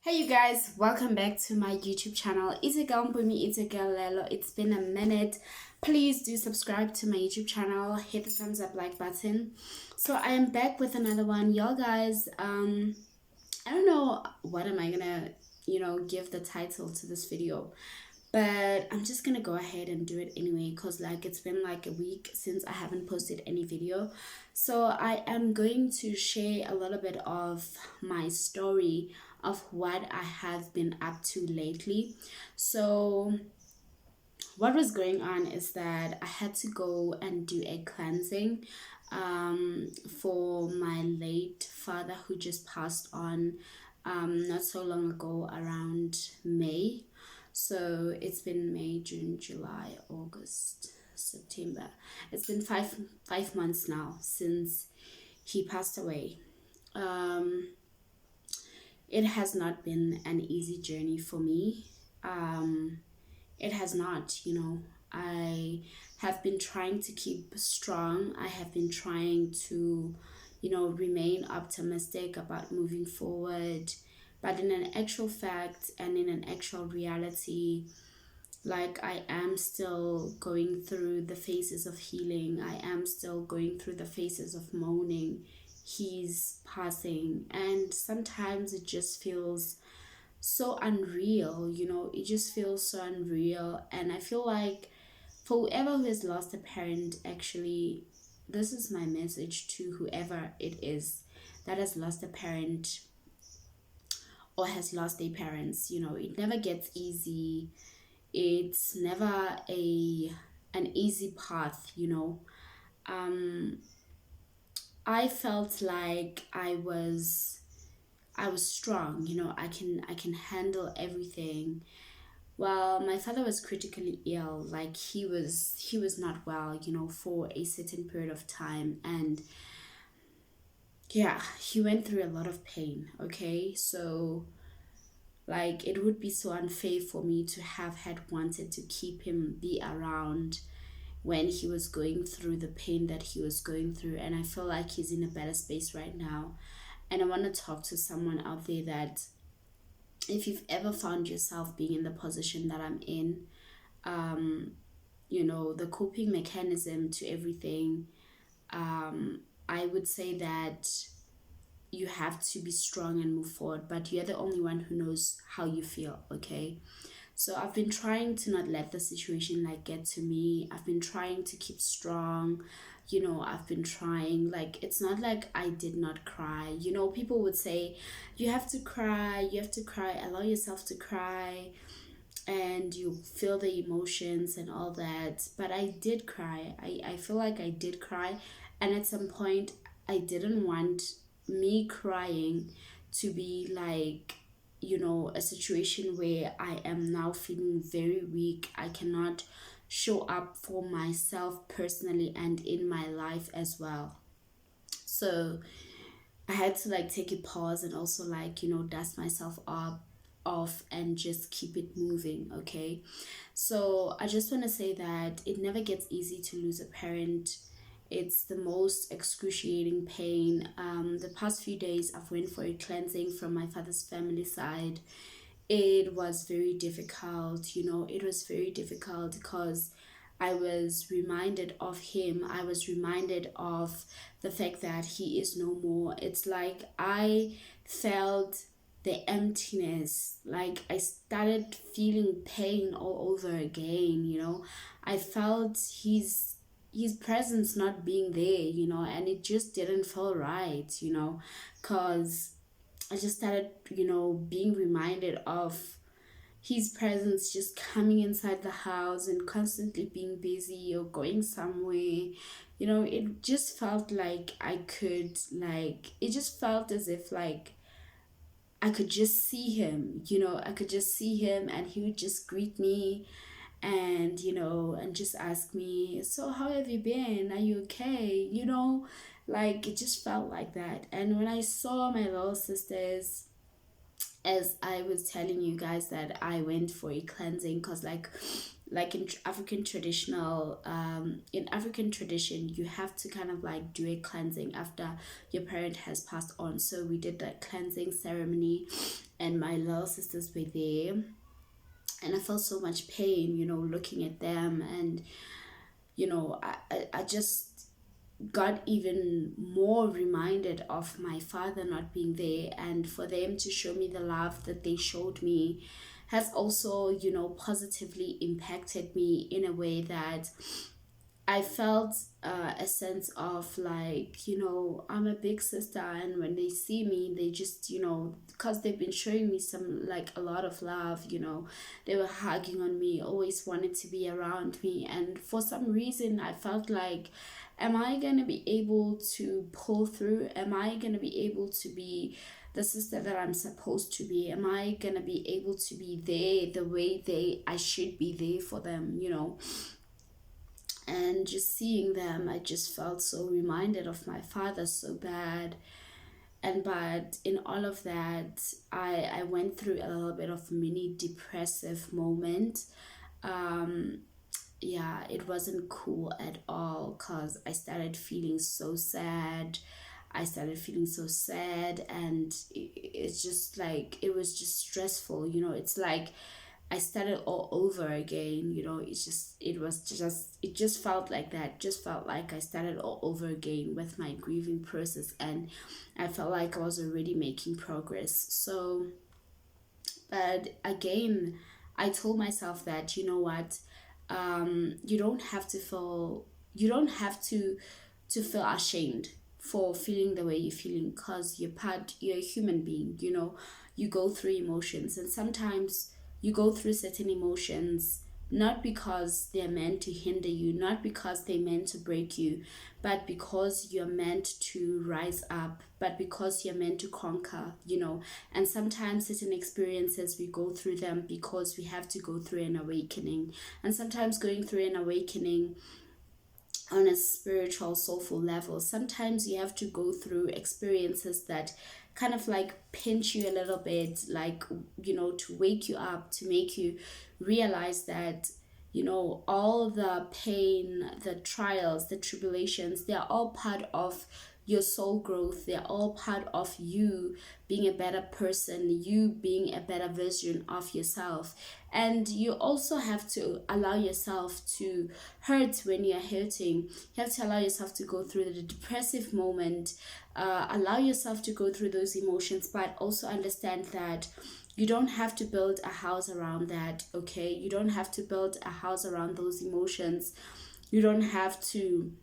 Hey you guys, welcome back to my YouTube channel. It's a girl Mpumi, it's a girl Lelo. It's been a minute. Please do subscribe to my YouTube channel, hit the thumbs up like button. So I am back with another one. Y'all guys, I don't know what am I gonna, give the title to this video. But I'm just gonna go ahead and do it anyway because like it's been like a week since I haven't posted any video. So I am going to share a little bit of my story of what I have been up to lately. So what was going on is that I had to go and do a cleansing for my late father who just passed on not so long ago, around May. So it's been May, June, July, August, September. It's been five months now since he passed away. It has not been an easy journey for me. It has not, I have been trying to keep strong. I have been trying to, remain optimistic about moving forward. But in an actual fact and in an actual reality, like I am still going through the phases of healing. I am still going through the phases of mourning. He's passing, and sometimes it just feels so unreal, it just feels so unreal. And I feel like for whoever who has lost a parent, actually, this is my message to whoever it is that has lost a parent or has lost their parents. It never gets easy. It's never an easy path. um I felt like I was strong. I can handle everything. Well, my father was critically ill. Like he was not well, for a certain period of time. And yeah, he went through a lot of pain. Okay, so like it would be so unfair for me to have had wanted to keep him be around when he was going through the pain that he was going through. And I feel like he's in a better space right now. And I want to talk to someone out there that if you've ever found yourself being in the position that I'm in, um, the coping mechanism to everything, I would say that you have to be strong and move forward, but you're the only one who knows how you feel, okay? So I've been trying to not let the situation like get to me. I've been trying to keep strong. I've been trying, like, it's not like I did not cry. People would say you have to cry, allow yourself to cry, and you feel the emotions and all that. But I did cry. I feel like I did cry. And at some point, I didn't want me crying to be like, a situation where I am now feeling very weak. I cannot show up for myself personally and in my life as well. So I had to like take a pause and also like, dust myself up off and just keep it moving, okay? So I just want to say that it never gets easy to lose a parent. It's the most excruciating pain. The past few days I've went for a cleansing from my father's family side. It was very difficult. It was very difficult because I was reminded of him. I was reminded of the fact that he is no more. It's like I felt the emptiness. Like I started feeling pain all over again. I felt his presence not being there, and it just didn't feel right, because I just started, being reminded of his presence just coming inside the house and constantly being busy or going somewhere. It just felt like it just felt as if like I could just see him, I could just see him and he would just greet me and, and just ask me, so how have you been? Are you okay? Like it just felt like that. And when I saw my little sisters, as I was telling you guys that I went for a cleansing, because like in African tradition, you have to kind of like do a cleansing after your parent has passed on. So we did that cleansing ceremony, and my little sisters were there, and I felt so much pain, looking at them. And I just got even more reminded of my father not being there, and for them to show me the love that they showed me has also, positively impacted me in a way that I felt a sense of like, I'm a big sister, and when they see me, they just, because they've been showing me some, like, a lot of love, they were hugging on me, always wanted to be around me. And for some reason, I felt like, am I going to be able to pull through? Am I going to be able to be the sister that I'm supposed to be? Am I going to be able to be there the way I should be there for them? And just seeing them, I just felt so reminded of my father so bad. And but in all of that, I went through a little bit of mini depressive moment. um yeah, it wasn't cool at all, because I started feeling so sad. And it's just like, it was just stressful. It's like I started all over again. It just felt like that. Just felt like I started all over again with my grieving process, and I felt like I was already making progress. So, but again, I told myself that, what, you don't have to feel ashamed for feeling the way you're feeling, because you're a human being. You go through emotions, and sometimes you go through certain emotions not because they're meant to hinder you, not because they're meant to break you, but because you're meant to rise up, but because you're meant to conquer. And sometimes certain experiences, we go through them because we have to go through an awakening. And sometimes going through an awakening on a spiritual, soulful level, sometimes you have to go through experiences that kind of like pinch you a little bit, like, to wake you up, to make you realize that, all the pain, the trials, the tribulations, they're all part of your soul growth. They're all part of you being a better person, you being a better version of yourself. And you also have to allow yourself to hurt when you're hurting. You have to allow yourself to go through the depressive moment, allow yourself to go through those emotions, but also understand that you don't have to build a house around that. Okay, you don't have to build a house around those emotions. You don't have to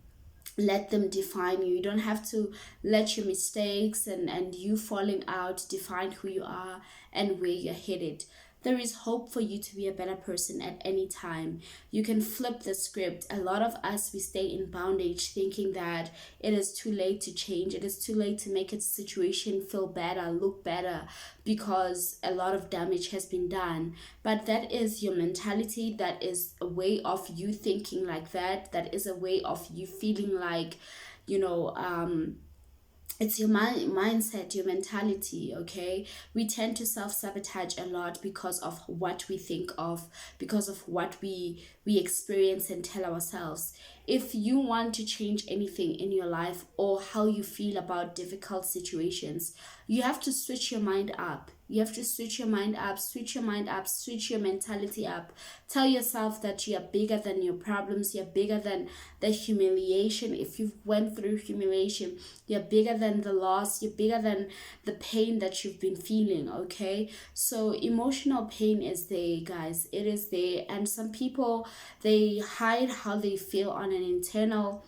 let them define you. You don't have to let your mistakes and you falling out define who you are and where you're headed. There is hope for you to be a better person at any time. You can flip the script. A lot of us, we stay in bondage thinking that it is too late to change. It is too late to make a situation feel better, look better, because a lot of damage has been done. But that is your mentality. That is a way of you thinking like that. That is a way of you feeling like, you know, it's your mindset, your mentality. Okay, we tend to self-sabotage a lot because of what we think of, because of what we experience and tell ourselves. If you want to change anything in your life, or how you feel about difficult situations, you have to switch your mind up. You have to switch your mind up, switch your mind up, switch your mentality up. Tell yourself that you are bigger than your problems. You're bigger than the humiliation. If you've went through humiliation, you're bigger than the loss. You're bigger than the pain that you've been feeling. Okay, so emotional pain is there, guys. It is there, and some people, they hide how they feel on an internal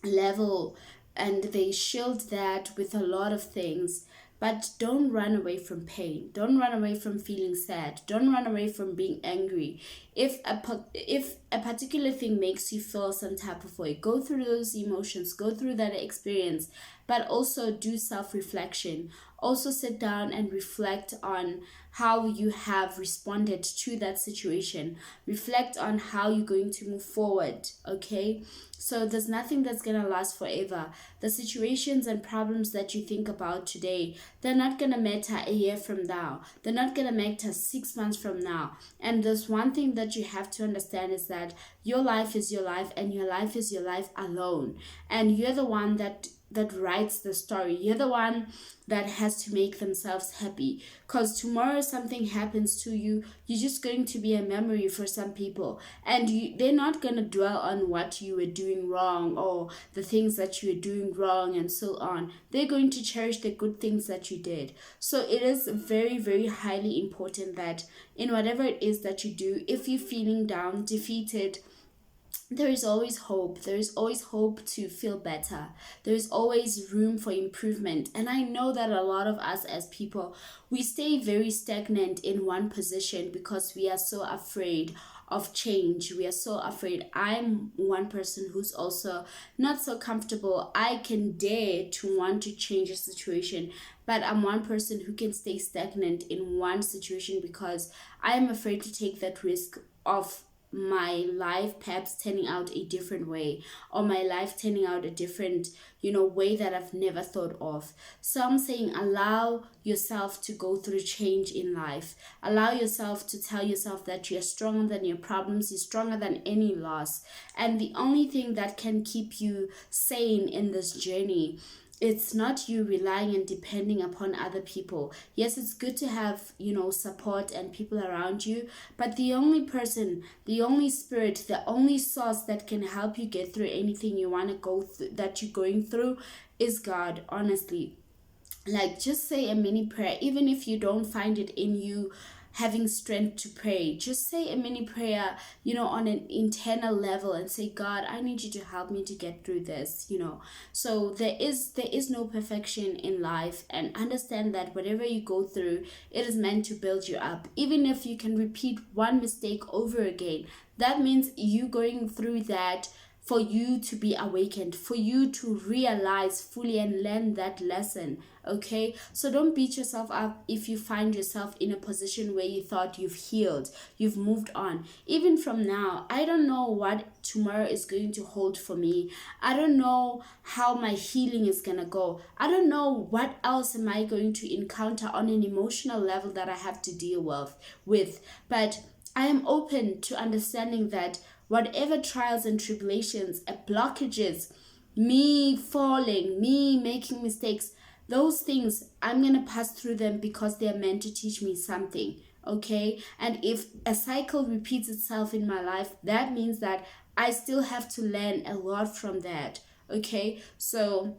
level, and they shield that with a lot of things. But don't run away from pain. Don't run away from feeling sad. Don't run away from being angry. If a particular thing makes you feel some type of way, go through those emotions, go through that experience, but also do self-reflection. Also sit down and reflect on how you have responded to that situation. Reflect on how you're going to move forward. Okay, so there's nothing that's gonna last forever. The situations and problems that you think about today, they're not gonna matter a year from now. They're not gonna matter 6 months from now. And there's one thing that you have to understand is that your life is your life, and your life is your life alone. And you're the one that writes the story. You're the one that has to make themselves happy, because tomorrow something happens to you, you're just going to be a memory for some people, and they're not going to dwell on what you were doing wrong or the things that you were doing wrong and so on. They're going to cherish the good things that you did. So it is very, very highly important that in whatever it is that you do, if you're feeling down, defeated, there is always hope. There is always hope to feel better. There is always room for improvement. And I know that a lot of us as people, we stay very stagnant in one position because we are so afraid of change. We are so afraid. I'm one person who's also not so comfortable. I can dare to want to change a situation, but I'm one person who can stay stagnant in one situation because I'm afraid to take that risk of my life perhaps turning out a different way, or my life turning out a different way that I've never thought of. So I'm saying, allow yourself to go through change in life. Allow yourself to tell yourself that you're stronger than your problems, you're stronger than any loss. And the only thing that can keep you sane in this journey, it's not you relying and depending upon other people. Yes, it's good to have, support and people around you, but the only person, the only spirit, the only source that can help you get through anything you want to go through, that you're going through, is God, honestly. Like, just say a mini prayer, even if you don't find it in you having strength to pray. Just say a mini prayer, on an internal level, and say, God, I need you to help me to get through this, So there is no perfection in life, and understand that whatever you go through, it is meant to build you up. Even if you can repeat one mistake over again, that means you going through that for you to be awakened, for you to realize fully and learn that lesson, okay? So don't beat yourself up if you find yourself in a position where you thought you've healed, you've moved on. Even from now, I don't know what tomorrow is going to hold for me. I don't know how my healing is gonna go. I don't know what else am I going to encounter on an emotional level that I have to deal with. But I am open to understanding that whatever trials and tribulations, blockages, me falling, me making mistakes, those things, I'm going to pass through them because they're meant to teach me something, okay? And if a cycle repeats itself in my life, that means that I still have to learn a lot from that, okay? So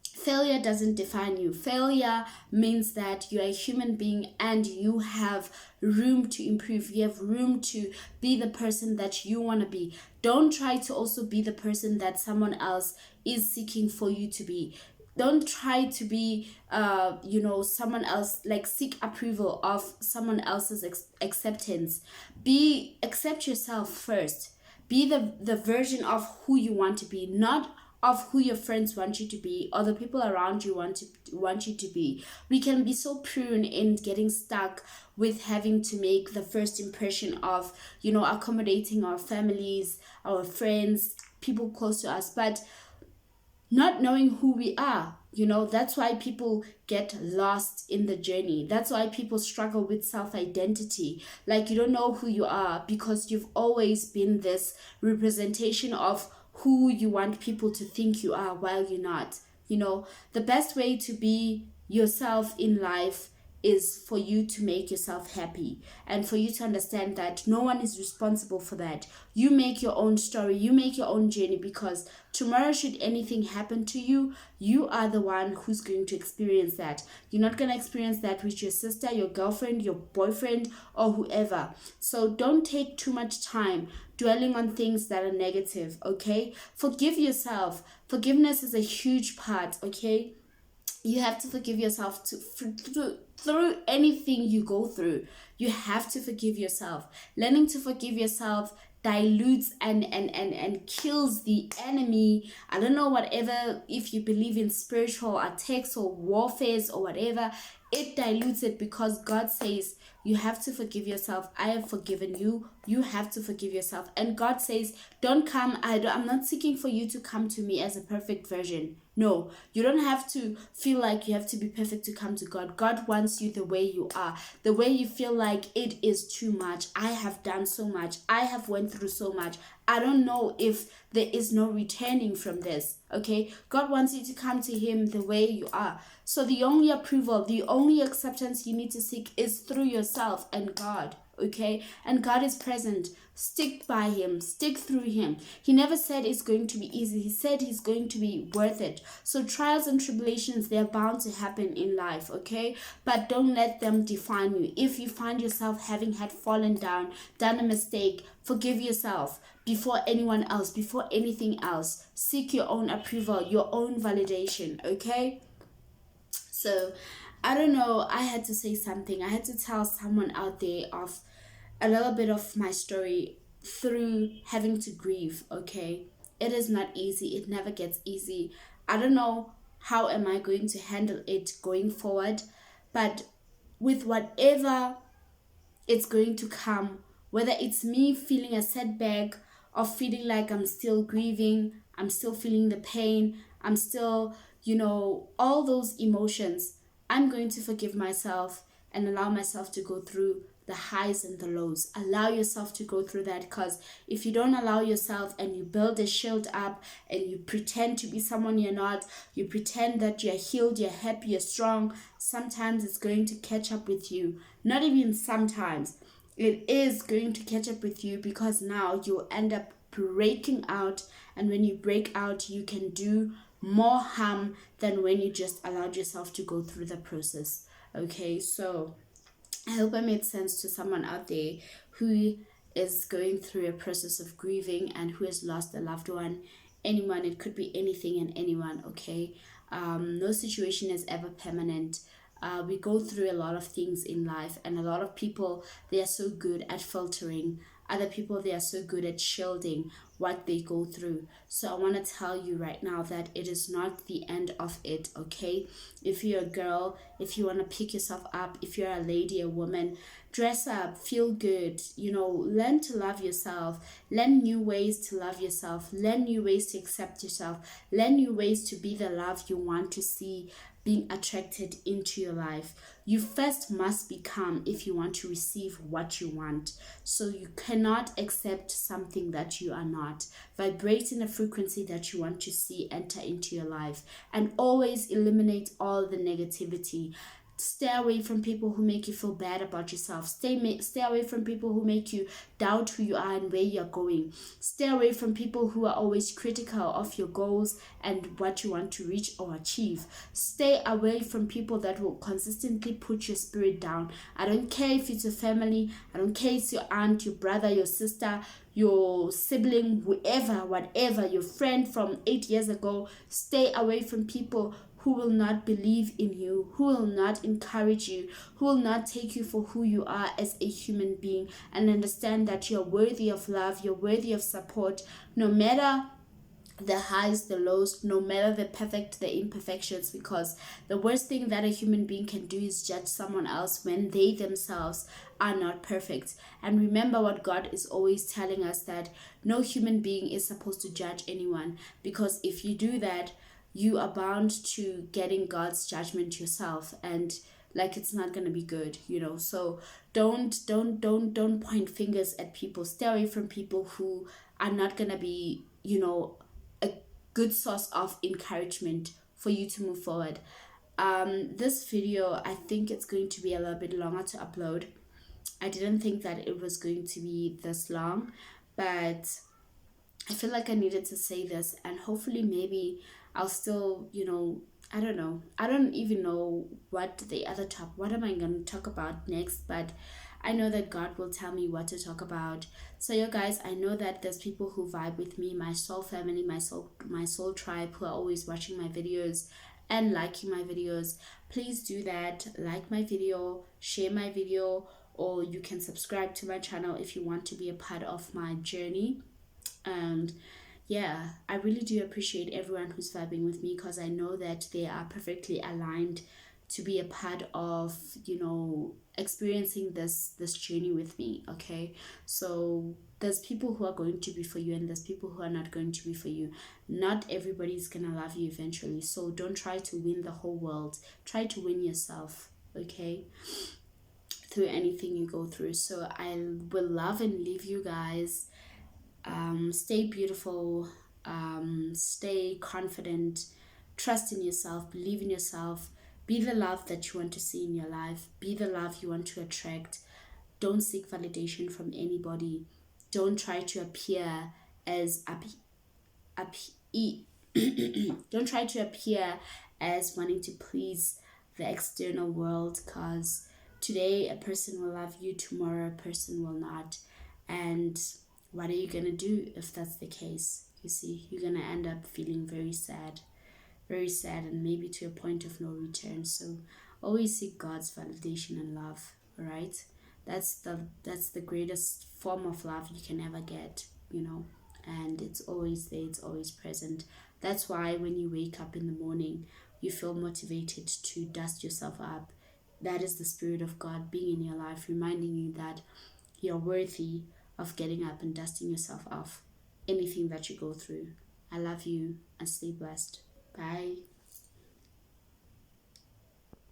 failure doesn't define you. Failure means that you're a human being and you have room to improve. You have room to be the person that you want to be. Don't try to also be the person that someone else is seeking for you to be. Don't try to be someone else, like seek approval of someone else's acceptance. Accept yourself first. Be the version of who you want to be, not of who your friends want you to be or the people around you want you to be. We can be so prone in getting stuck with having to make the first impression of, accommodating our families, our friends, people close to us, but not knowing who we are. That's why people get lost in the journey. That's why people struggle with self-identity. Like, you don't know who you are because you've always been this representation of who you want people to think you are while you're not. The best way to be yourself in life is for you to make yourself happy and for you to understand that no one is responsible for that. You make your own story, you make your own journey, because tomorrow, should anything happen to you, you are the one who's going to experience that. You're not going to experience that with your sister, your girlfriend, your boyfriend, or whoever. So don't take too much time dwelling on things that are negative, okay? Forgive yourself. Forgiveness is a huge part, okay? You have to forgive yourself through anything you go through. You have to forgive yourself. Learning to forgive yourself dilutes and kills the enemy. I don't know, whatever, if you believe in spiritual attacks or warfares or whatever, it dilutes it, because God says you have to forgive yourself. I have forgiven you. You have to forgive yourself. And God says, don't come. I'm not seeking for you to come to me as a perfect version. No, you don't have to feel like you have to be perfect to come to God. God wants you the way you are. The way you feel like it is too much. I have done so much. I have went through so much. I don't know if there is no returning from this. Okay? God wants you to come to him the way you are. So the only approval, the only acceptance you need to seek is through yourself and God. Okay? And God is present. Stick by him, stick through him. He never said it's going to be easy. He said he's going to be worth it. So trials and tribulations, they're bound to happen in life, okay? But don't let them define you. If you find yourself having had fallen down, done a mistake, forgive yourself before anyone else, before anything else. Seek your own approval, your own validation, okay? So I don't know, I had to say something. I had to tell someone out there of a little bit of my story through having to grieve, okay? It is not easy. It never gets easy. I don't know how am I going to handle it going forward, but with whatever it's going to come, whether it's me feeling a setback or feeling like I'm still grieving, I'm still feeling the pain, I'm still, all those emotions, I'm going to forgive myself and allow myself to go through the highs and the lows. Allow yourself to go through that, because if you don't allow yourself and you build a shield up and you pretend to be someone you're not, you pretend that you're healed, you're happy, you're strong, sometimes it's going to catch up with you. Not even sometimes. It is going to catch up with you, because now you'll end up breaking out, and when you break out, you can do more harm than when you just allowed yourself to go through the process. Okay, so I hope I made sense to someone out there who is going through a process of grieving and who has lost a loved one. Anyone, it could be anything and anyone, okay? No situation is ever permanent. We go through a lot of things in life, and a lot of people, they are so good at filtering. Other people, they are so good at shielding what they go through. So I want to tell you right now that it is not the end of it, okay? If you're a girl, if you want to pick yourself up, if you're a lady, a woman, dress up, feel good, learn to love yourself, learn new ways to love yourself, learn new ways to accept yourself, learn new ways to be the love you want to see being attracted into your life. You first must become if you want to receive what you want. So you cannot accept something that you are not. Vibrate in a frequency that you want to see enter into your life, and always eliminate all the negativity. Stay away from people who make you feel bad about yourself. Stay away from people who make you doubt who you are and where you're going. Stay away from people who are always critical of your goals and what you want to reach or achieve. Stay away from people that will consistently put your spirit down. I don't care if it's your family. I don't care if it's your aunt, your brother, your sister, your sibling, whoever, whatever, your friend from 8 years ago. Stay away from people who will not believe in you, who will not encourage you, who will not take you for who you are as a human being, and understand that you're worthy of love, you're worthy of support, no matter the highs, the lows, no matter the perfect, the imperfections, because the worst thing that a human being can do is judge someone else when they themselves are not perfect. And remember what God is always telling us, that no human being is supposed to judge anyone, because if you do that, you are bound to getting God's judgment yourself, and it's not gonna be good, So don't point fingers at people. Stay away from people who are not gonna be, a good source of encouragement for you to move forward. This video, I think it's going to be a little bit longer to upload. I didn't think that it was going to be this long, but I feel like I needed to say this, and hopefully maybe I'll still, I don't know. I don't even know what am I going to talk about next, but I know that God will tell me what to talk about. So you guys, I know that there's people who vibe with me, my soul family, my soul tribe, who are always watching my videos and liking my videos. Please do that. Like my video, share my video, or you can subscribe to my channel if you want to be a part of my journey. And yeah, I really do appreciate everyone who's vibing with me, because I know that they are perfectly aligned to be a part of, experiencing this journey with me. Okay, so there's people who are going to be for you, and there's people who are not going to be for you. Not everybody's gonna love you eventually, so don't try to win the whole world. Try to win yourself. Okay, through anything you go through. So I will love and leave you guys. Stay beautiful, stay confident, trust in yourself, believe in yourself, be the love that you want to see in your life, be the love you want to attract. Don't seek validation from anybody. Don't try to appear as up don't try to appear as wanting to please the external world, because today a person will love you, tomorrow a person will not. And what are you going to do if that's the case? You see, you're going to end up feeling very sad, and maybe to a point of no return. So always seek God's validation and love. All right, that's the greatest form of love you can ever get, and it's always there, it's always present. That's why when you wake up in the morning, you feel motivated to dust yourself up. That is the Spirit of God being in your life, reminding you that you're worthy of getting up and dusting yourself off anything that you go through. I love you, and stay blessed. Bye.